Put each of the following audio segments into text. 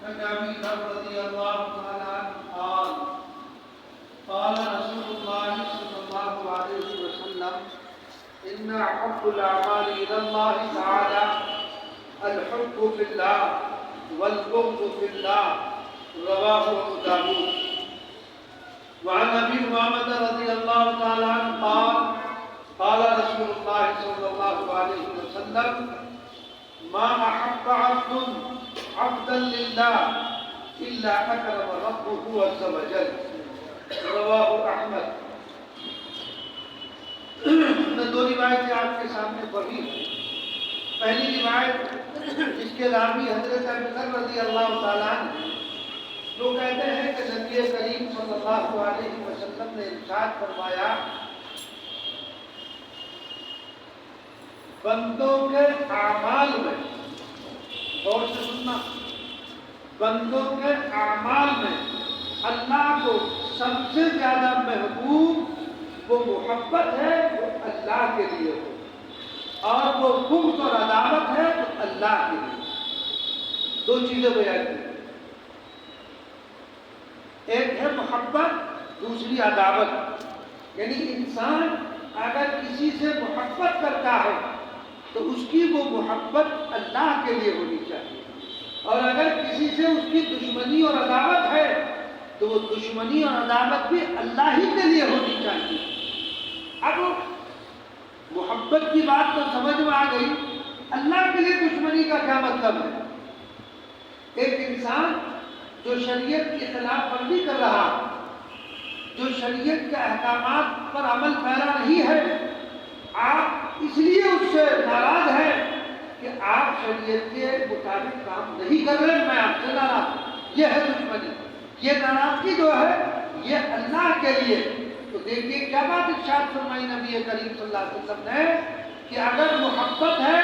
عن ابي ذر رضي الله تعالى عنه قال قال رسول الله صلى الله عليه وسلم ان احب الاعمال الى الله تعالى الحب في الله والبغض في الله رواه ابو داود. وعن ابي امامه رضي الله تعالى عنه قال قال رسول الله صلى الله عليه وسلم ما احب عبدا لله الا اكرم ربه عز وجل رواه احمد. میں دو روایتیں آپ کے سامنے پڑھی. پہلی روایت جس کے راوی حضرت ابو ذر رضی اللہ تعالیٰ عنہ جو کہتے ہیں کہ نبی کریم صلی اللہ علیہ وسلم نے ارشاد فرمایا بندوں کے اعمال میں، غور سے سننا، بندوں کے اعمال میں اللہ کو سب سے زیادہ محبوب وہ محبت ہے جو اللہ کے لیے ہو، اور وہ بغض اور عداوت ہے جو اللہ کے لیے. دو چیزیں بیان کی، ایک ہے محبت، دوسری عداوت. یعنی انسان اگر کسی سے محبت کرتا ہے تو اس کی وہ محبت اللہ کے لیے ہونی چاہیے، اور اگر کسی سے اس کی دشمنی اور عداوت ہے تو وہ دشمنی اور عداوت بھی اللہ ہی کے لیے ہونی چاہیے. اب محبت کی بات تو سمجھ میں آ گئی، اللہ کے لیے دشمنی کا کیا مطلب ہے؟ ایک انسان جو شریعت کی خلاف ورزی کر رہا، جو شریعت کے احکامات پر عمل پیرا نہیں ہے، آپ اس لیے اس سے ناراض ہیں کہ آپ شریعت کے مطابق کام نہیں کر رہے، میں آپ سے ناراض ہوں. یہ ہے دشمنی. یہ ناراضگی جو ہے یہ اللہ کے لیے. تو دیکھیے کیا بات ارشاد فرمائی نبی کریم صلی اللہ علیہ وسلم نے کہ اگر محبت ہے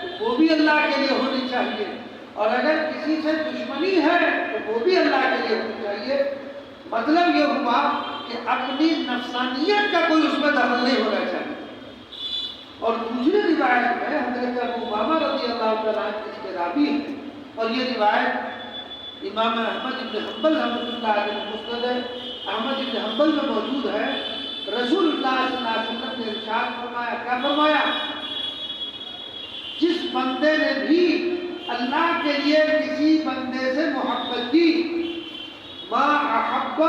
تو وہ بھی اللہ کے لیے ہونی چاہیے، اور اگر کسی سے دشمنی ہے تو وہ بھی اللہ کے لیے ہونی چاہیے. مطلب یہ ہوا کہ اپنی نفسانیت کا کوئی اس میں دخل نہیں ہونا چاہیے. اور دوسری روایت میں حضرت ابو امامہ رضی اللہ تعالیٰ عنہ اس کے راوی ہیں، اور یہ روایت امام احمد بن حنبل رحمۃ اللہ علیہ مسند احمد بن حنبل میں موجود ہے. رسول اللہ صلی اللہ علیہ وسلم نے ارشاد فرمایا، کیا فرمایا؟ جس بندے نے بھی اللہ کے لیے کسی بندے سے محبت کی، ما احب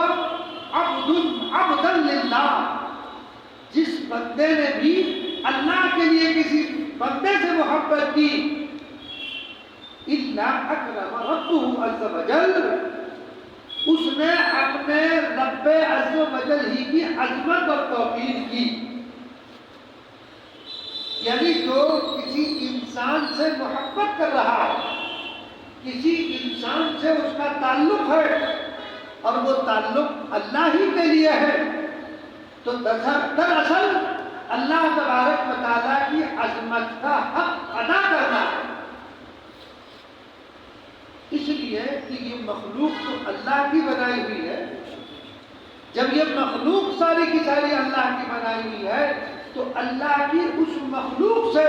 عبدا للہ، جس بندے نے بھی اللہ کے لیے کسی بندے سے محبت کی، الا اکرم ربہ عز وجل، اس نے اپنے رب عز وجل ہی کی عظمت اور توقیر کی. یعنی جو کسی انسان سے محبت کر رہا ہے، کسی انسان سے اس کا تعلق ہے اور وہ تعلق اللہ ہی کے لیے ہے، تو دراصل اللہ تبارک و تعالیٰ کی عظمت کا حق ادا کرنا ہے. اس لیے کہ یہ مخلوق تو اللہ کی بنائی ہوئی ہے. جب یہ مخلوق ساری کی ساری اللہ کی بنائی ہوئی ہے تو اللہ کی اس مخلوق سے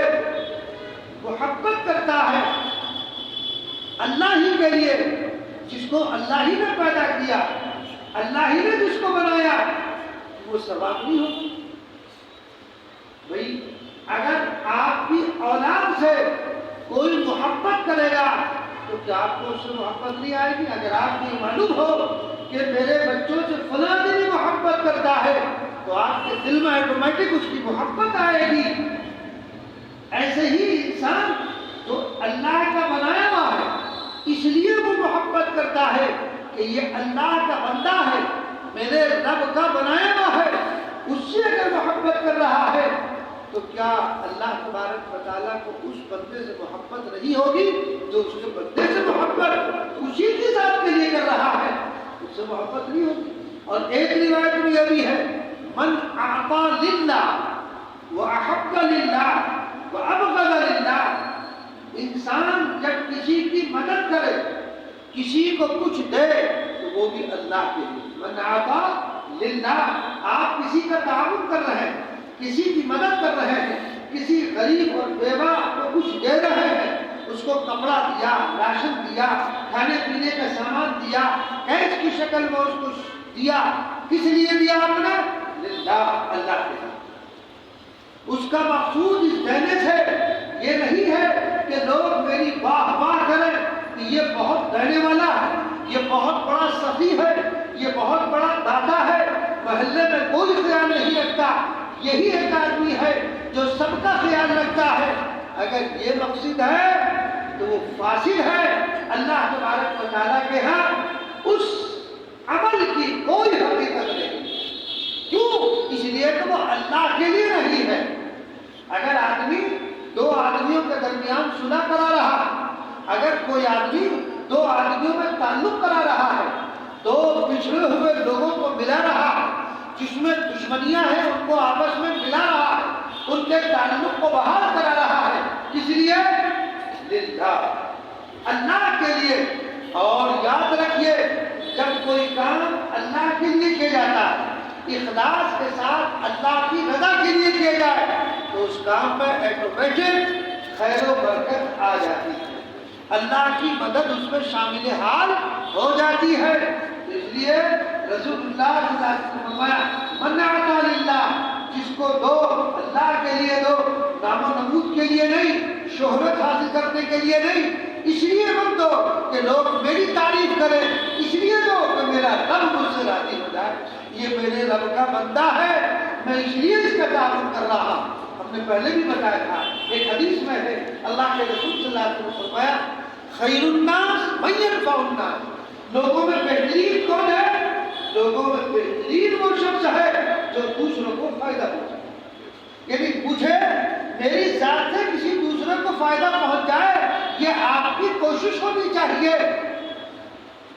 محبت کرتا ہے اللہ ہی کے لیے، جس کو اللہ ہی نے پیدا کیا، اللہ ہی نے جس کو بنایا، وہ ثواب نہیں ہوگی. بھئی اگر آپ کی اولاد سے کوئی محبت کرے گا تو کیا آپ کو اس سے محبت نہیں آئے گی؟ اگر آپ کو معلوم ہو کہ میرے بچوں سے فلاں دن محبت کرتا ہے تو آپ کے دل میں آٹومیٹک اس کی محبت آئے گی. ایسے ہی انسان جو اللہ کا بنایا ہوا ہے اس لیے وہ محبت کرتا ہے کہ یہ اللہ کا بندہ ہے، میرے رب کا بنایا ہوا ہے، اس سے اگر محبت کر رہا ہے تو کیا اللہ تبارک و تعالیٰ کو اس بندے سے محبت نہیں ہوگی جو اس کے بندے سے محبت اسی کی ذات کے لیے کر رہا ہے؟ اس سے محبت نہیں ہوگی. اور ایک روایت میں یہ بھی ہے، من اعطا للہ واحب للہ وابغض للہ، انسان جب کسی کی مدد کرے، کسی کو کچھ دے تو وہ بھی اللہ کے لیے. من اعطا للہ، آپ کسی کا تعاون کر رہے ہیں، کسی کی مدد کر رہے ہیں، کسی غریب اور بیوہ کو کچھ دے رہے ہیں، اس کو کپڑا دیا، راشن دیا، کھانے پینے کا سامان دیا، کیش کی شکل میں اس کو دیا، کس لیے دیا آپ نے؟ للہ، اللہ کے لیے۔ اس کا مقصود اس دینے سے یہ نہیں ہے کہ لوگ میری واہ واہ کریں کہ یہ بہت دینے والا ہے، یہ بہت بڑا سخی ہے، یہ بہت بڑا داتا ہے، محلے میں کوئی خیال نہیں رکھتا، یہی ایک آدمی ہے جو سب کا خیال رکھتا ہے۔ اگر یہ مقصد ہے تو وہ فاسد ہے، اللہ تبارک و تعالیٰ کے ہاں اس عمل کی کوئی حقیقت نہیں۔ کیوں؟ اس لیے کہ وہ اللہ کے لیے نہیں ہے۔ اگر آدمی دو آدمیوں کے درمیان صلح کرا رہا، اگر کوئی آدمی دو آدمیوں میں تعلق کرا رہا ہے، دو پچھڑے ہوئے لوگوں کو ملا رہا ہے، جس میں دشمنیاں ہیں ان کو آپس میں ملا رہا ہے، ان کے تعلق کو بحال کرا رہا ہے، کس لیے؟ للہ، اللہ کے لیے۔ اور یاد رکھیے، جب کوئی کام اللہ کے لیے کیا جاتا ہے، اخلاص کے ساتھ اللہ کی رضا کے لیے کیا جائے، تو اس کام میں آٹومیٹک خیر و برکت آ جاتی ہے، اللہ کی مدد اس میں شامل حال ہو جاتی ہے۔ اس لیے رسول اللہ صلی اللہ علیہ وسلم نے فرمایا، من اعطى للہ، جس کو دو اللہ کے لیے دو، نام و نمود کے لیے نہیں، شہرت حاصل کرنے کے لیے نہیں، اس لیے مت دو کہ لوگ میری تعریف کریں، اس لیے دو کہ میرا رب مجھ سے راضی ہو جائے، یہ میرے رب کا بندہ ہے، میں اس لیے اس کا تعارف کر رہا ہوں۔ ہم نے پہلے بھی بتایا تھا، ایک حدیث میں ہے اللہ کے رسول صلی اللہ علیہ وسلم نے فرمایا، خیر الناس من ينفع الناس، لوگوں میں بہترین کون ہے؟ لوگوں میں بہترین وہ شخص ہے جو دوسروں کو فائدہ پہنچائے۔ یعنی مجھے میری ذات سے کسی دوسرے کو فائدہ پہنچ جائے، یہ آپ کی کوشش ہونی چاہیے،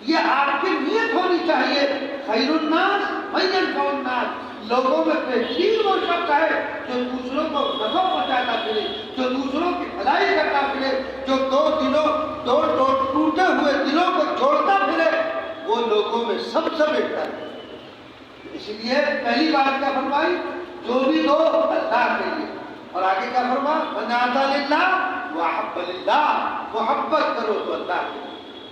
یہ آپ کی نیت ہونی چاہیے۔ خیر الناس من ينفع الناس، لوگوں میں بہترین وہ شخص ہے جو دوسروں کو نفع پہنچاتا پھرے، جو دوسروں کی بھلائی کرتا پھرے، جو دو ٹوٹے ہوئے دلوں کو جوڑتا پھرے، وہ لوگوں میں سب سے بہتر ہے۔ اس لیے پہلی بات کیا فرمائی؟ جو بھی دو اللہ کے لیے، اور آگے کیا فرما؟ من اعطى للہ واحب للہ، محبت کرو تو اللہ کے لیے۔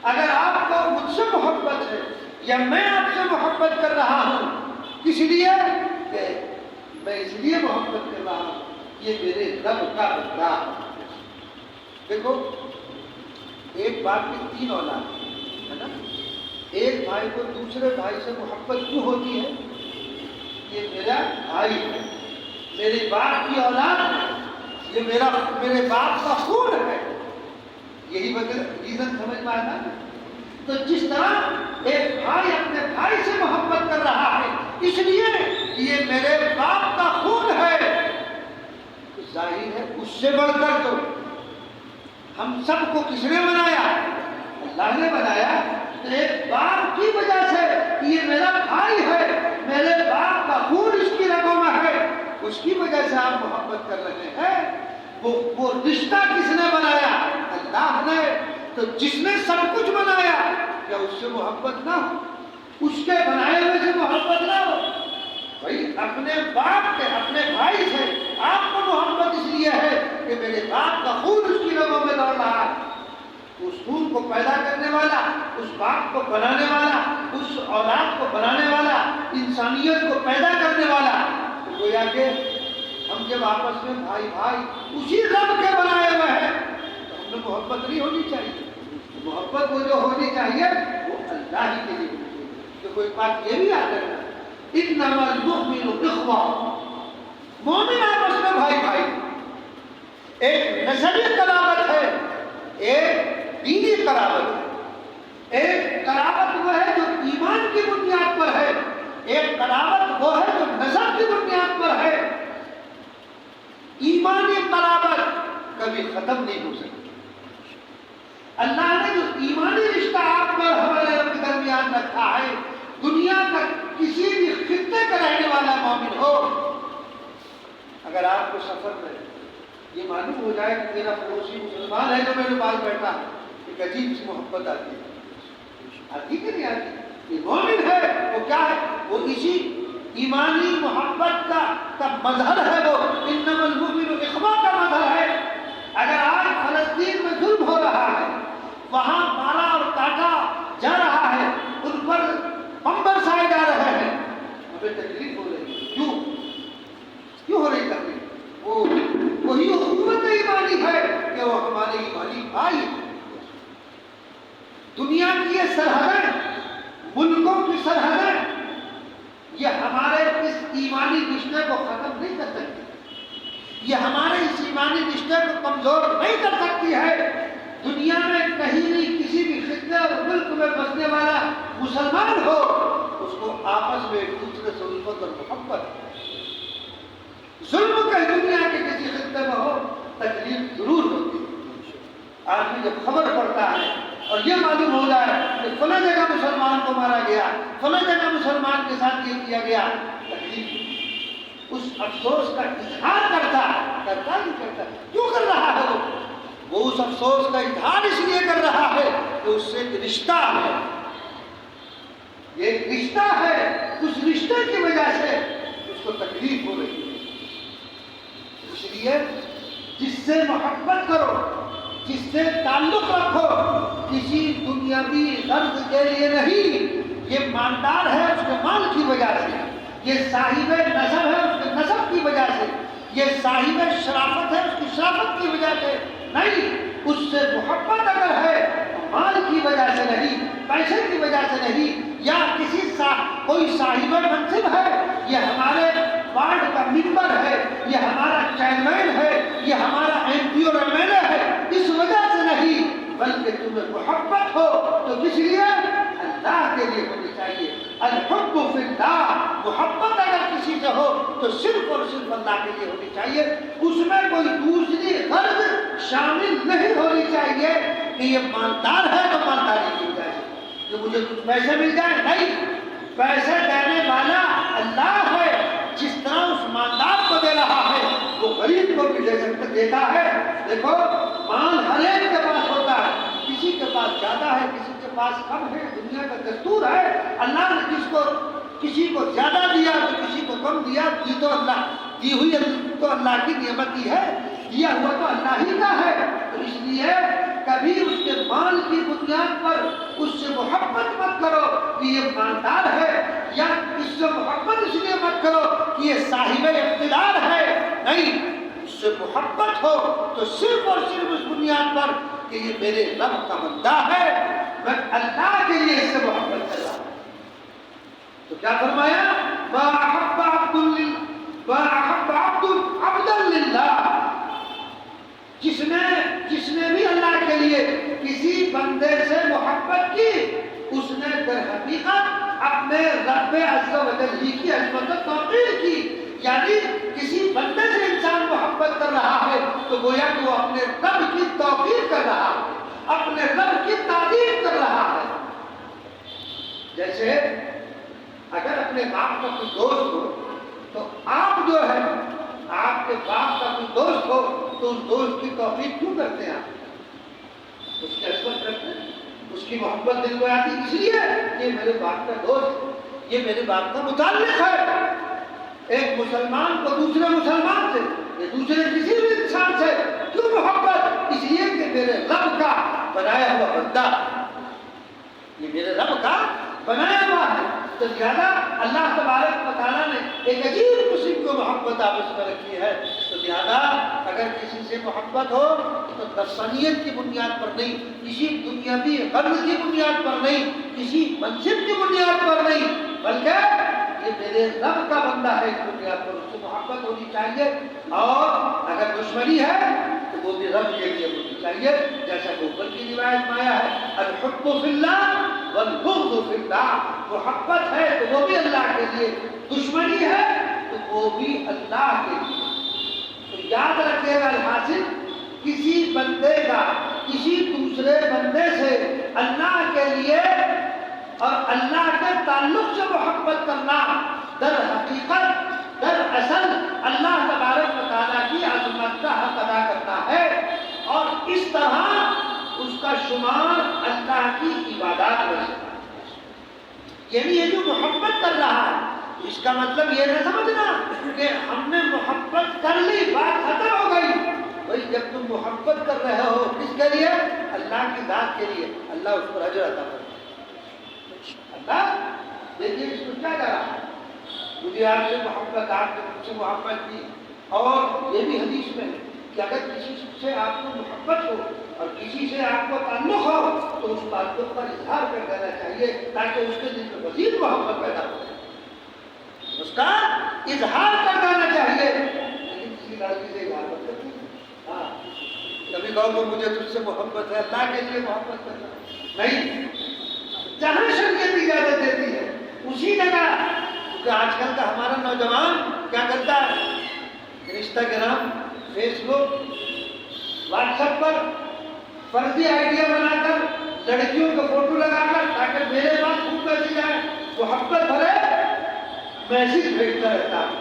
اگر آپ کو مجھ سے محبت ہے یا میں آپ سے محبت کر رہا ہوں، کس لیے؟ کہ میں اس لیے محبت کر رہا ہوں یہ میرے رب کا بندہ ہے۔ دیکھو، ایک باپ کی تین اولاد ہے نا، ایک بھائی کو دوسرے بھائی سے محبت کیوں ہوتی ہے؟ یہ میرا بھائی ہے، میرے باپ کی اولاد ہے، یہ میرے باپ کا خون ہے، یہی ریزن سمجھ میں آتا ہے۔ تو جس طرح ایک بھائی اپنے بھائی سے محبت کر رہا ہے اس لیے کہ یہ میرے باپ کا خون ہے، تو ظاہر ہے اس سے بڑھ کر تو ہم سب کو کس نے بنایا؟ اللہ نے بنایا۔ تو ایک باپ کی وجہ سے کہ یہ میرا بھائی ہے، میرے باپ کا خون اس کی رگوں میں ہے، اس کی وجہ سے آپ محبت کر رہے ہیں۔ وہ رشتہ کس نے بنایا؟ اللہ نے۔ تو جس نے سب کچھ بنایا، کیا اس سے محبت نہ ہو؟ اس کے بنائے ہوئے سے محبت نہ ہو؟ بھائی اپنے باپ کے، اپنے بھائی سے آپ کو محبت اس لیے ہے کہ میرے باپ کا خون اس کی رگوں میں دوڑ رہا ہے۔ اس خون کو پیدا کرنے والا، اس باپ کو بنانے والا، اس اولاد کو بنانے والا، انسانیت کو پیدا کرنے والا، تو گویا کہ ہم جب آپس میں بھائی بھائی اسی رب کے بنائے ہوئے ہیں تو ہم میں محبت نہیں ہونی چاہیے۔ محبت وہ جو ہونی چاہیے وہ اللہ ہی کے لیے ہونی چاہیے۔ تو کوئی بات یہ بھی یاد رکھنا، انما المؤمن اخوہ، مومن آپس میں بھائی بھائی، ایک نسبی قرابت ہے، ایک دینی قرابت ہے۔ ایک قرابت وہ ہے جو ایمان کی بنیاد پر ہے، ایک قرابت وہ ہے جو نسب کی بنیاد پر ہے۔ ایمانی قرابت کبھی ختم نہیں ہو سکتی۔ اللہ نے جو ایمانی رشتہ آپ پر ہمارے رب کے درمیان رکھا ہے، دنیا کا کسی بھی خطے کا رہنے والا مومن ہو، اگر آپ کو سفر میں یہ معلوم ہو جائے کہ میرا پڑوسی مسلمان ہے جو میرے پاس بیٹھا ہے، ایک عجیب سی محبت آتی ہے، آتی کہ نہیں آتی؟ یہ مومن ہے، وہ کیا ہے؟ وہ اسی ایمانی محبت کا مظہر ہے، وہ انما المؤمن اخوہ کا مظہر ہے۔ اگر آج فلسطین میں ظلم ہو رہا ہے، وہاں مارا اور کاٹا جا رہا ہے، ان پر بم برسائے جا رہے ہیں، ہمیں تکلیف ہو رہی ہے۔ کیوں ہو رہی تکلیف؟ وہی حکومت ایمانی ہے کہ وہ ہمارے ایمانی بھائی ہیں۔ دنیا کی یہ سرحدیں، ملکوں کی سرحدیں، یہ ہمارے اس ایمانی رشتے کو ختم نہیں کر سکتی، یہ ہمارے اس ایمانی رشتے کو کمزور نہیں کر سکتی ہے۔ دنیا میں کہیں بھی کسی بھی خطے اور ملک میں بسنے والا مسلمان ہو، اس کو آپس میں ایک دوسرے سے الفت اور محبت ہے۔ ظلم کہیں دنیا کے کسی خطے میں ہو، تکلیف ضرور ہوتی ہے۔ آدمی جب خبر پڑتا ہے اور یہ معلوم ہو جائے کہ فلاں جگہ مسلمان کو مارا گیا، فلاں جگہ مسلمان کے ساتھ یہ کیا گیا، تکلیف، اس افسوس کا اظہار کرتا نہیں کرتا۔ کیوں کر رہا ہے وہ اس افسوس کا اظہار اس لیے کر رہا ہے کہ اس سے ایک رشتہ ہے، یہ ایک رشتہ ہے، اس رشتے کی وجہ سے اس کو تکلیف ہو رہی ہے۔ اس لیے جس سے محبت کرو، جس سے تعلق رکھو، کسی دنیاوی غرض کے لیے نہیں، یہ مالدار ہے اس کے مال کی وجہ سے، یہ صاحب نسب ہے اس کے نسب کی وجہ سے، یہ صاحب شرافت ہے اس کی شرافت کی وجہ سے نہیں، اس سے محبت اگر ہے مال کی وجہ سے نہیں، پیسے کی وجہ سے نہیں، یا کسی کوئی صاحب منصب ہے، یہ ہمارے وارڈ کا ممبر ہے، یہ ہمارا چیئرمین ہے، یہ ہمارا ایم پی اور ایم ایل اے ہے، اس وجہ سے نہیں، بلکہ تمہیں محبت ہو تو کس لیے؟ اللہ کے لیے ہونی چاہیے۔ الحب فی اللہ، محبت اگر کسی سے ہو تو صرف اور صرف اللہ کے لیے ہونی چاہیے، اس میں کوئی دوسری غرض شامل نہیں ہونی چاہیے کہ یہ مالدار ہے تو مالداری کی وجہ سے کہ مجھے کچھ پیسے مل جائیں، نہیں، پیسے دینے والا اللہ ہے، جس طرح اس مالدار کو دے رہا ہے وہ غریب کو بھی دے سکتا دیتا ہے۔ دیکھو مال ہر ایک کے پاس ہوتا ہے، کسی کے پاس زیادہ ہے، کسی کے پاس کم ہے، دنیا کا دستور ہے۔ اللہ نے کسی کو زیادہ دیا تو کسی کو کم دیا، دی تو اللہ دی ہوئی تو اللہ کی نعمت ہی ہے، دیا ہوا تو اللہ ہی کا ہے۔ تو اس لیے کبھی اس کے مال کی بنیاد پر اس سے محبت مت کرو کہ یہ مالدار ہے، یا اس سے محبت اس لیے مت کرو کہ یہ صاحب اقتدار ہے، نہیں، اس سے محبت ہو تو صرف اور صرف اس بنیاد پر کہ یہ میرے رب کا بندہ ہے، میں اللہ کے لیے اس سے محبت کر رہا ہوں۔ تو کیا فرمایا؟ ما احب عبد عبدا للہ، جس نے بھی اللہ کے لیے کسی بندے سے محبت کی، اس نے در حقیقت اپنے رب عز و جل کی عظمت و توقیر کی۔ یعنی کسی بندے سے انسان محبت کر رہا ہے تو گویا کہ وہ اپنے رب کی توقیر کر رہا ہے، اپنے رب کی تعظیم کر رہا ہے۔ جیسے اگر اپنے باپ کا کوئی دوست ہو تو آپ جو ہے، آپ کے باپ کا کوئی دوست ہو تو اس دوست کی توقیر کیوں کرتے ہیں؟ آپ اس کی عظمت کرتے ہیں، اس کی محبت دل کو آتی ہے، اس لیے یہ میرے باپ کا دوست، یہ میرے باپ کا متعلق ہے۔ ایک مسلمان کو دوسرے مسلمان سے یا دوسرے کسی بھی انسان سے کیوں محبت؟ اس لیے کہ میرے رب کا بنایا ہوا بندہ، یہ میرے رب کا بنایا ہوا ہے۔ تو زیادہ اللہ تبارک و تعالیٰ نے ایک عجیب قسم کو محبت آپس میں رکھی ہے۔ تو لہٰذا اگر کسی سے محبت ہو تو نفسانیت کی بنیاد پر نہیں، کسی دنیاوی غرض کی بنیاد پر نہیں، کسی منصب کی بنیاد پر نہیں، بلکہ یہ میرے رب کا بندہ ہے، اس بنیاد پر اس سے محبت ہونی چاہیے۔ اور اگر دشمنی ہے تو وہ بھی رب کے لیے ہونی چاہیے، جیسا کہ اوپر کی روایت میں آیا ہے، الحب فی اللہ والبغض فی اللہ، محبت ہے تو وہ بھی اللہ کے لیے، دشمنی ہے تو وہ بھی اللہ کے لیے۔ تو یاد رکھیے گا الحاصل، کسی بندے کا کسی دوسرے بندے سے اللہ کے لیے اور اللہ کے تعلق سے محبت کرنا در حقیقت در اصل اللہ تبارک و تعالیٰ کی عظمت کا حق ادا کرنا ہے، اور اس طرح اس کا شمار اللہ کی عبادات میں سے۔ یعنی یہ جو محبت کر رہا ہے، اس کا مطلب یہ نہ سمجھنا کہ ہم نے محبت کر لی بات ختم ہو گئی، بھائی جب تم محبت کر رہے ہو کس کے لیے؟ اللہ کی ذات کے لیے، اللہ اس پر اجر عطا کرتا ہے۔ اللہ دیکھیے اس کو کیا کہا، مجھے آپ سے محبت، آپ نے مجھ سے محبت کی، اور یہ بھی حدیث میں ہے کہ اگر کسی سے آپ کو محبت ہو اور کسی سے آپ کو تعلق ہو تو اس تعلق پر اظہار کر دینا چاہیے تاکہ اس کے دل میں مزید محبت پیدا ہو، اس کا اظہار کر دینا چاہیے۔ لیکن کسی لڑکی سے اظہار مت کرتی، ہاں کبھی کہو کہ مجھے تجھ سے محبت ہے، اللہ کے لیے محبت کرنا نہیں، جہاں شریعت اجازت دیتی ہے اسی جگہ۔ کیونکہ آج کل کا ہمارا نوجوان کیا کرتا ہے، انسٹاگرام، فیس بک، واٹس ایپ پر فرضی آئیڈیا بنا کر لڑکیوں کا فوٹو لگا کر تاکہ میرے پاس خوب بیچی جائے، محبت بھرے میسج بھیجتا رہتا ہے،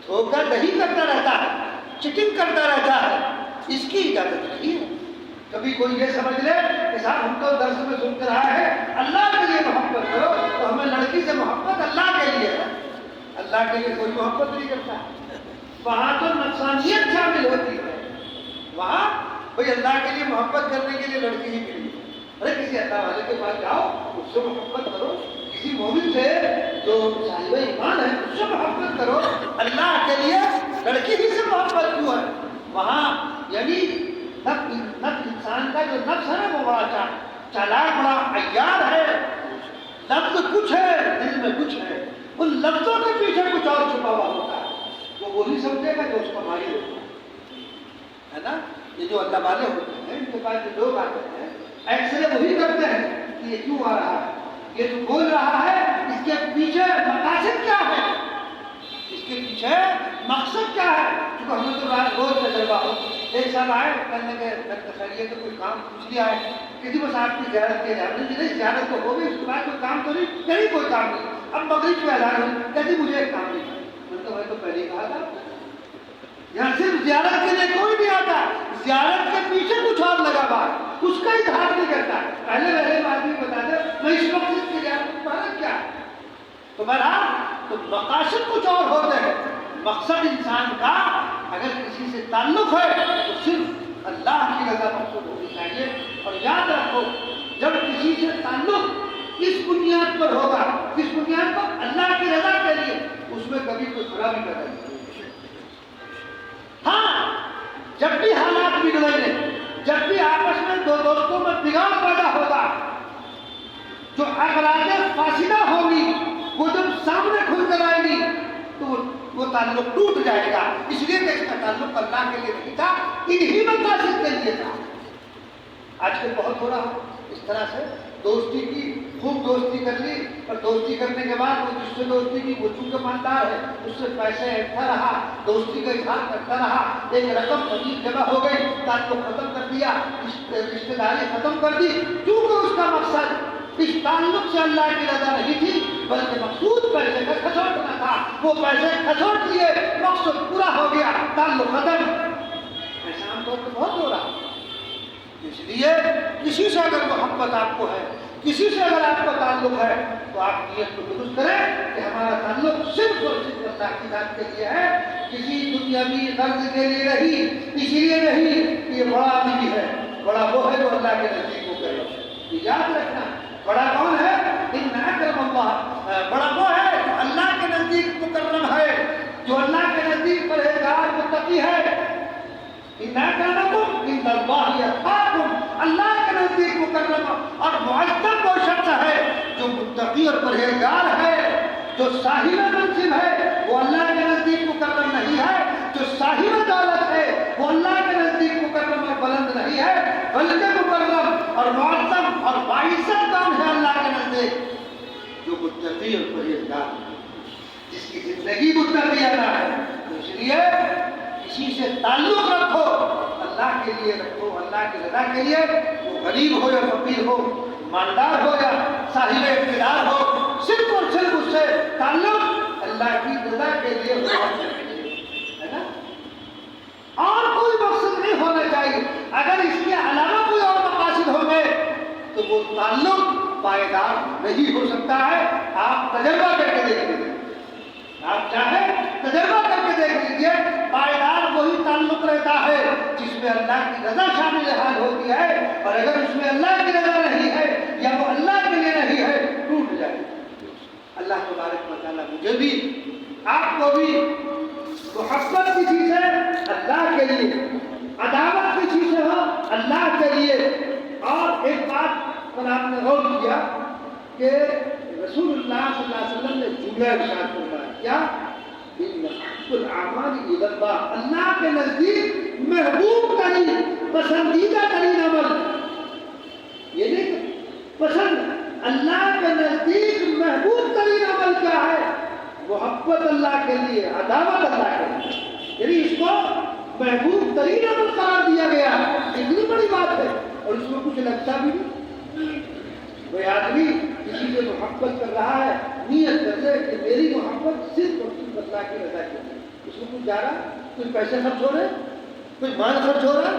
دھوکہ دہی کرتا رہتا ہے، چیٹنگ کرتا رہتا ہے، اس کی اجازت نہیں ہے۔ کبھی کوئی یہ سمجھ لے کہ صاحب ہم تو درس میں سن کر آئے ہیں اللہ کے لیے محبت کرو، تو ہمیں لڑکی سے محبت اللہ کے لیے ہے، اللہ کے لیے کوئی محبت نہیں کرتا، وہاں تو نفسانیت شامل ہوتی ہے، وہاں بھئی اللہ کے لیے محبت کرنے کے لیے لڑکی ہی ملی، ارے کسی اللہ والے کے پاس جاؤ، اس سے محبت کرو، کسی مومن سے جو صاحب ایمان ہے اس سے محبت کرو، اللہ کے لیے لڑکی ہی سے محبت کیوں ہے؟ وہاں یعنی نفس انسان کا جو نفس ہے نا وہ بڑا چالاک، بڑا عیار ہے، لفظ کچھ ہے دل میں کچھ ہے، ان لفظوں کے پیچھے کچھ اور چھپا ہوا ہوتا ہے، وہ وہی سمجھے گا جو اس کا ماہر ہوتا ہے نا۔ یہ جو اللہ والے ہوتے ہیں ان کے پاس جو لوگ آتے ہیں ایکس رے وہی کرتے ہیں کہ یہ کیوں آ رہا ہے، یہ جو بول رہا ہے اس کے پیچھے مقاصد کیا ہے، اس کے پیچھے مقصد کیا ہے۔ کیونکہ ہمیں تو روز تجربہ ہو، ایک سال آئے کہنے کے خیریت تو کوئی کام پوچھ لیا ہے کہ جی بس آپ کی زیارت کی جائے، نہیں زیارت تو ہو گئی، اس کے بعد کوئی کام تو نہیں کوئی کام نہیں، اب مغرب میں اعلان ہوئی کہ جی مجھے ایک کام نہیں ہے، میں تو پہلے ہی کہا تھا یہاں صرف زیارت کے لیے کوئی نہیں آتا، زیارت کے پیچھے کچھ اور لگا بات، اس کا اظہار نہیں کرتا، پہلے آدمی بتا دے میں اس مقصد کی زیارت تمہارا کیا ہے، تو بہرحال تو مقاصد کچھ اور ہوتے ہیں، مقصد انسان کا اگر کسی سے تعلق ہے تو صرف اللہ کی رضا مقصود ہونی چاہیے۔ اور یاد رکھو جب کسی سے تعلق اس بنیاد پر ہوگا، کس بنیاد پر؟ اللہ کی رضا کے لیے، اس میں کبھی کوئی خرابی پیدا نہیں ہوگی۔ ہاں جب بھی حالات بگڑیں گے، جب بھی آپس میں دو دوستوں میں بگاڑ پیدا ہوگا، جو اغراض فاسدہ ہوگی وہ جب سامنے کھل کر آئے گی تو وہ تعلق ٹوٹ جائے گا، اس لیے کہ اس کا تعلق اللہ کے لیے نہیں تھا، انہی مقاصد کے لیے تھا۔ آج کل بہت ہو رہا اس طرح سے دوستی کی، خوب دوستی کر لی، اور دوستی کرنے کے بعد وہ جس سے دوستی کی وہ چونکہ مالدار ہے اس سے پیسے ایٹھا رہا، دوستی کا اظہار کرتا رہا، ایک رقم عجیب جگہ ہو گئی، تعلق ختم کر دیا، رشتے داری ختم کر دی، کیونکہ اس کا مقصد اس تعلق سے اللہ کی رضا نہیں تھی بلکہ مقصود پیسے کا کھسوٹنا تھا، وہ پیسے کھسوٹ لیے، مقصد پورا ہو گیا، تعلق ختم۔ ایسا عام طور پر بہت ہو رہا، اس لیے کسی سے اگر محبت آپ کو ہے، کسی سے اگر آپ کا تعلق ہے تو آپ نیت کو درست کریں کہ ہمارا تعلق صرف اور صرف اللہ کی ذات کے لیے ہے، کسی دنیاوی غرض کے لیے نہیں، اسی لیے نہیں کہ یہ بڑا آدمی ہے، بڑا وہ ہے جو اللہ کے نزدیک کو کرے، یاد رکھنا بڑا کون ہے؟ ان اکرم اللہ، بڑا وہ ہے جو اللہ کے نزدیک مکرم ہے، جو اللہ کے نزدیک پرہیزگار متقی ہے، ان اکرمکم عند اللہ اتقاکم، اللہ کے نزدیک مکرم اور معزز وہ شخص ہے جو متقی اور پرہیزگار ہے، جو صاحب منصب ہے وہ اللہ کے نزدیک مکرم نہیں ہے، جو صاحب دولت ہے وہ اللہ کے نزدیک مکرم اور بلند نہیں ہے، بلکہ مکرم اور معظم اور باعزت کون ہے اللہ کے نزدیک؟ جو متقی اور پرہیزگار ہے، جس کی زندگی متقیانہ ہے۔ تو اس لیے کسی سے تعلق رکھو، اللہ کے لیے رکھو، اللہ کی رضا کے لیے، وہ غریب ہو یا فقیر ہو، مالدار ہو یا صاحب اقتدار ہو، صرف اور صرف اس سے تعلق اللہ کی رضا کے لیے ہونا چاہیے، ہے نا؟ اور کوئی مقصد نہیں ہونا چاہیے۔ اگر اس کے علاوہ کوئی اور مقاصد ہوں گے تو وہ تعلق پائیدار نہیں ہو سکتا ہے۔ آپ تجربہ کر کے دیکھیں، آپ چاہیں تجربہ کر کے دیکھ لیجیے، پائیدار وہی تعلق رہتا ہے جس میں اللہ کی رضا شامل حال ہوتی ہے، اور اگر اس میں اللہ کی رضا نہیں ہے یا وہ اللہ کے لیے نہیں ہے ٹوٹ جائے۔ اللہ تبارک و تعالیٰ مجھے بھی آپ کو بھی محبت کسی سے اللہ کے لیے، عداوت کسی سے ہو اللہ کے لیے۔ اور ایک بات پر آپ نے غور کیا کہ رسول اللہ صلی اللہ علیہ وسلم نے جملہ ارشاد فرمایا، کیا؟ ان احب الاعمال الی اللہ، اللہ کے نزدیک محبوب ترین، پسندیدہ ترین عمل، یہ نہیں کہ پسند، اللہ کے نزدیک محبوب ترین عمل کیا ہے؟ محبت اللہ کے لیے، عداوت اللہ کے لیے، یعنی اس کو محبوب ترین عمل قرار دیا گیا۔ اتنی بڑی بات ہے اور اس میں کچھ لگتا بھی نہیں۔ کوئی آدمی کسی سے محبت کر رہا ہے، نیت کر لے کہ میری محبت صرف اور صرف اللہ کی رضا کے لیے، اس میں کچھ جا رہا، کچھ پیسے خرچ ہو رہے، کچھ مال خرچ ہو رہا،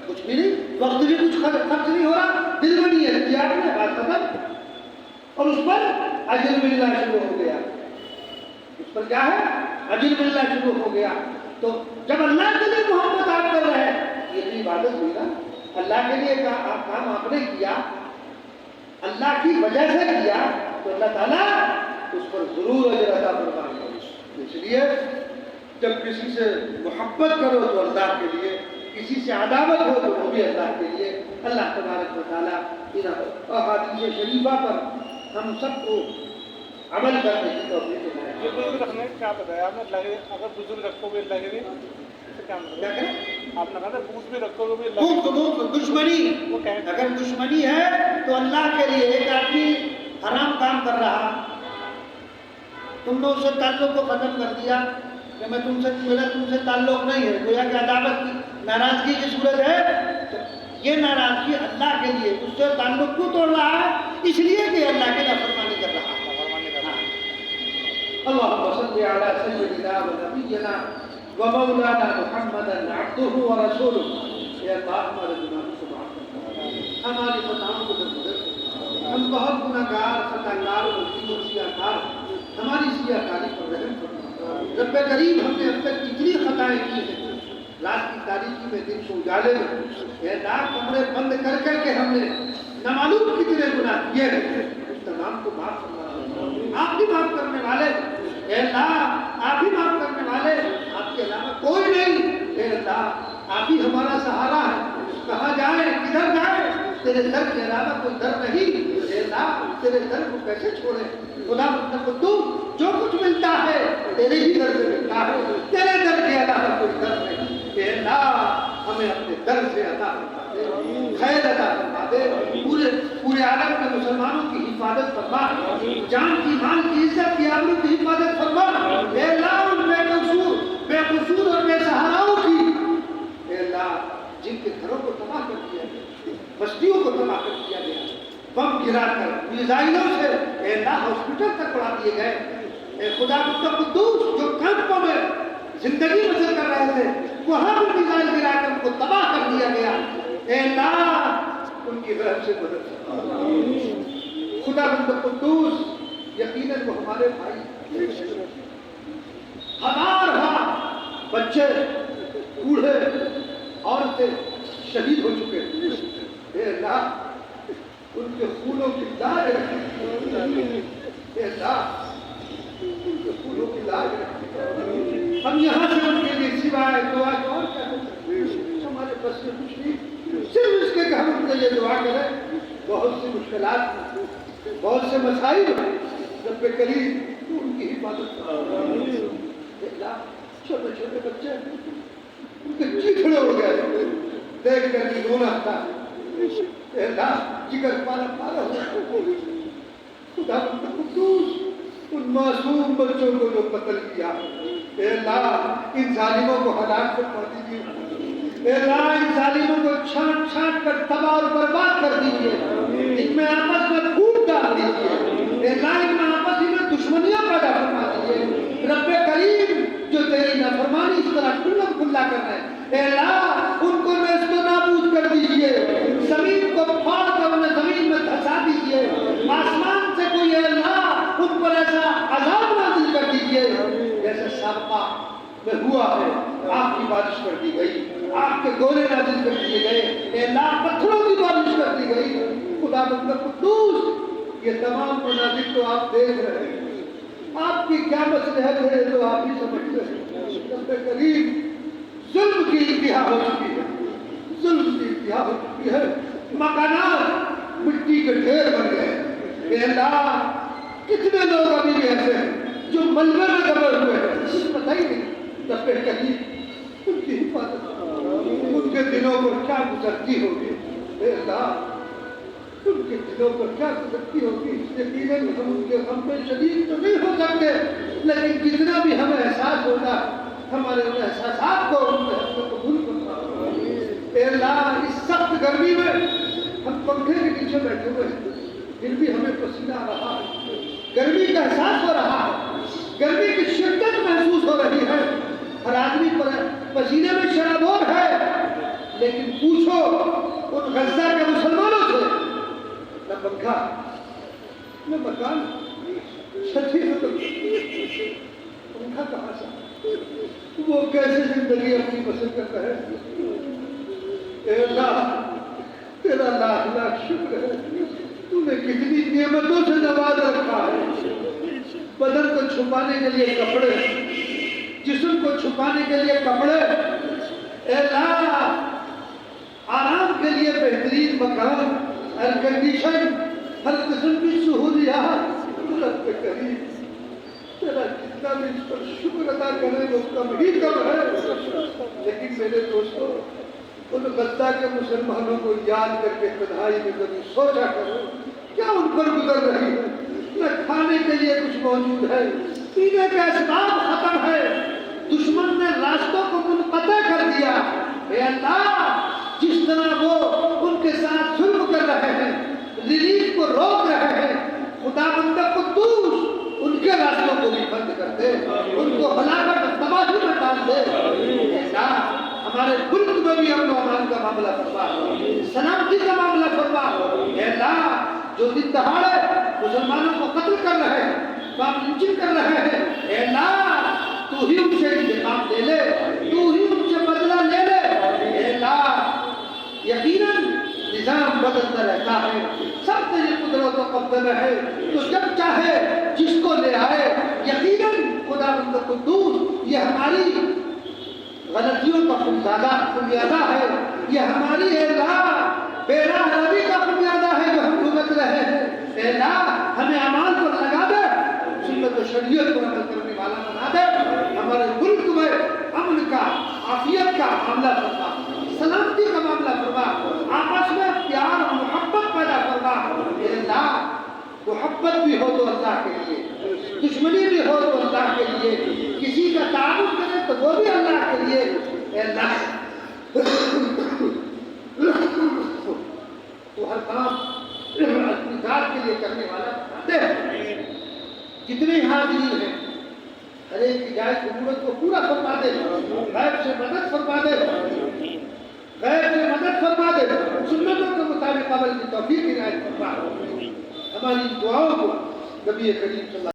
کچھ بھی نہیں، وقت بھی کچھ خرچ نہیں ہو رہا، دل میں نیت کیا آپ نے، بات ختم، اور اس پر اجر ملنا شروع ہو گیا۔ اس پر کیا ہے؟ اجر ملنا شروع ہو گیا۔ تو جب اللہ کے لیے محبت آپ کر رہے ہیں، یہ بھی عبادت ہوئی نا، اللہ کے لیے کام آپ نے کیا، اللہ کی وجہ سے کیا، تو اللہ تعالیٰ اس پر ضرور اجر عطا فرمائے گا۔ اس لیے جب کسی سے محبت کرو تو اللہ کے لیے، کسی سے عداوت ہو تو وہ بھی اللہ کے لیے۔ اللہ تبارک و تعالیٰ ان احادیث شریفہ پر ہم سب کو عمل کرنے کی توفیق دے۔ یہ بزرگ رکھنے کیا بتایا آپ نے؟ لگے اگر بزرگ رکھو گے اللہ کے لیے کیا کریں؟ آپ نے کہا تھا بوجھ بھی رکھو گے دشمنی، اگر دشمنی ہے تو اللہ کے لیے، ایک آدمی حرام کام کر رہا، تم نے اس سے تعلق کو ختم کر دیا کہ میں میرا تم سے تعلق نہیں ہے، گویا کہ عداوت کی، ناراضگی کی صورت ہے، تو یہ ناراضگی اللہ کے لیے، اس سے تعلق کیوں توڑ رہا ہے؟ اس لیے کہ اللہ کی نافرمانی کر رہا ہے۔ اللهم صل على سيدنا ونبينا ومولانا محمد عبده ورسوله۔ اے اللہ ہمارے گناہوں سے معاف کر، ہماری خطاؤں کو درگزر کر، ہم بہت گناہگار، خطا کار، غلطی اور سیاہ کار، ہماری سیاہ کاری پر رحم فرما۔ رب کریم، ہم نے اب تک کتنی خطائیں کی ہیں، رات کی تاریکی میں، دن کے اجالے میں، اے اللہ کمرے بند کر کر کے ہم نے نامعلوم کتنے گناہ کیے ہیں، اس تمام کو معاف فرما۔ آپ بھی معاف کرنے والے، اے اللہ آپ ہی معاف کرنے والے، آپ کے علاوہ کوئی نہیں۔ اے اللہ آپ ہی ہمارا سہارا ہے، کہاں جائیں، کدھر جائیں، تیرے در کے علاوہ کوئی در نہیں۔ اے اللہ تیرے در کو کیسے چھوڑے؟ خدا مطلب جو کچھ ملتا ہے تیرے ہی در سے ملتا ہے، تیرے در کے علاوہ کوئی در نہیں۔ اے اللہ ہمیں اپنے در سے عطا فرما دے، خیر عطا فرما دے، پورے عالم کے مسلمانوں کی حفاظت فرما، جان کی، مال کی، عزت کی، آبرو کی حفاظت فرما۔ اے اللہ ان بے قصور اور بے سہاراؤں کی، اے اللہ جن کے گھروں کو تباہ کر دیا گیا، بستیوں کو تباہ کر دیا گیا، بم گرا کر، میزائلوں سے اے اللہ ہاسپٹل تک اڑا دیے گئے، اے خدا قدوس جو کیمپوں میں زندگی بسر کر رہے تھے وہاں بھی میزائل گرا کر ان کو تباہ کر دیا گیا، اے اللہ ان کی رحم سے مدد فرما۔ خدا قدوس یقیناً وہ ہمارے بھائی، ہزار بچے، بوڑھے، عورتیں شہید ہو چکے ہیں، اے اللہ ان کے خونوں کی لاج رکھیں، اے اللہ ان کے خونوں کی لاج رکھیں۔ ہم یہاں سے ان کے لیے سوائے دعا کے اور کیا کر سکتے ہیں؟ ہمارے بس میں کچھ نہیں، صرف اس کے کہ ہم ان کے لیے دعا کریں۔ بہت سی مشکلات، بہت سے مسائل ہیں، رب کریم تو ان کی حفاظت کرے۔ چھوٹے چھوٹے بچے ان کے چیخڑے ہو گئے دیکھ کر کے رونا آتا ہے، اے اللہ جگر پارا پارا ہو۔ خدا قدوس ان معصوم بچوں کو جو قتل کیا، اے اللہ ان ظالموں کو ہلاک فرما دیجیے، اے اللہ ان ظالموں کو چھانٹ چھانٹ کر تباہ اور برباد کر دیجیے، ان میں آپس میں پھوٹ ڈال دیجیے، اے اللہ ان میں آپس میں دشمنیاں پیدا فرما دیجیے۔ رب کریم جو تیری نافرمانی اس طرح کھلا کھلا کر رہے ہیں، اے اللہ ان کو نیست و نابود کر دیجیے، زمین کو پھاڑ کر انہیں زمین میں دھسا دیجیے، آسمان سے کوئی اے اللہ ان پر ایسا عذاب نازل کر دیجیے جیسے سابقہ کر دی گئی، آپ کے گولے نازل کر دیے گئے، اے اللہ پتھروں کی بارش کر دی گئی۔ خدا بندہ قدوس، یہ تمام مناظر تو آپ دیکھ رہے ہیں، آپ کی کیا مصلحت ہے تو آپ ہی سمجھتے ہیں۔ رب کریم، ظلم کی انتہا ہو چکی ہے، ظلم کی انتہا ہو چکی ہے، مکانات مٹی کے ڈھیر بن گئے۔ اے اللہ کتنے لوگ ابھی بھی ایسے ہیں جو ملبے میں دبے ہوئے ہیں، پتہ ہی نہیں۔ رب کریم ان کی حفاظت، ان کے دلوں پر کیا گزرتی ہوگی، اے اللہ ان کے دلوں پر کیا گزرتی ہوگی۔ یقیناً ہم ان کے غم میں شدید تو نہیں ہو سکتے، لیکن جتنا بھی ہمیں احساس ہوتا ہمارے ان احساسات کو ان کو قبول کرنا۔ اے اللہ اس سخت گرمی میں ہم پنکھے کے نیچے بیٹھے ہوئے ہیں، پھر بھی ہمیں پسینہ آ رہا ہے، گرمی کا احساس ہو رہا ہے، گرمی کی شدت محسوس ہو رہی ہے، ہر آدمی پر پسینے میں شرابور ہے۔ لیکن پوچھو ان غزہ کے مسلمانوں سے، نہ پنکھا نہ مکان، چھٹی ختم، پنکھا کہاں سے، وہ کیسے زندگی اپنی بسر کرتا ہے۔ اے اللہ تیرا لاکھ لاکھ شکر ہے، تو نے کتنی نعمتوں سے نواز رکھا ہے۔ بدن کو چھپانے کے لیے کپڑے، جسم کو چھپانے کے لیے کپڑے، اے اللہ آرام کے لیے بہترین مکان، ایئر کنڈیشن، ہر قسم کی سہولیات۔ رب کریم تیرا جتنا بھی اس پر شکر ادا کرے وہ کم ہی کم ہے۔ لیکن میرے دوستوں، ان غزہ کے مسلمانوں کو یاد کر کے تنہائی میں کبھی سوچا کرو کیا ان پر گزر رہی ہے۔ نہ کھانے کے لیے کچھ موجود ہے، پینے کا اسباب ختم ہے، دشمن نے راستوں کو منقطع کر دیا۔ اے اللہ جس طرح وہ ان کے ساتھ ظلم کر رہے ہیں، ریلیف کو روک رہے ہیں، خدا بندہ قدوس ان کے راستوں کو بھی بند کر دے، ان کو ہلاکت اور تباہی میں ڈال دے۔ اے اللہ ہمارے ملک میں بھی امن و امان کا معاملہ فرما، سلامتی کا معاملہ فرما۔ اے اللہ جو دن دہاڑے مسلمانوں کو قتل کر رہے ہیں، بام لنچنگ کر رہے ہیں، اے اللہ تو ہی ان سے انتقام لے لے، تو ہی ان سے بدلہ لے لے۔ اے اللہ یقیناً نظام بدلتا رہتا ہے، سب تیری قدرت و قبضے میں ہے، تو جب چاہے جس کو لے آئے۔ یقیناً خدا بند قدوس یہ ہماری غلطیوں کا خمیازہ ہے، یہ ہماری اے اللہ بے راہ روی کا خمیازہ ہے جو ہم بھگت رہے ہیں۔ اے اللہ ہمیں اعمال پر لگا دے، سنت و شریعت پر عمل کرنے والا بنا دے، ہمارے ملک میں امن کا، عافیت کا معاملہ فرما، سلامتی کا معاملہ فرما، آپس میں پیار اور محبت پیدا فرما۔ اے اللہ محبت بھی ہو تو اللہ کے لیے، دشمنی بھی ہو تو اللہ کے لیے، کسی کا تعاون کرے تو وہ بھی اللہ کے لیے۔ اے اللہ تو ہر کام اپنی ذات کے لیے کرنے والا بناتے ہیں۔ جتنے حاضرین ہیں ہر ایک کی جائز ضرورت کو پورا فرما دے، غیب سے مدد فرما دے، غیب سے مدد فرما دے، سنتوں کے مطابق عمل کی توفیق عنایت فرما۔ ہماری دعاؤں کو نبی کریم صلی اللہ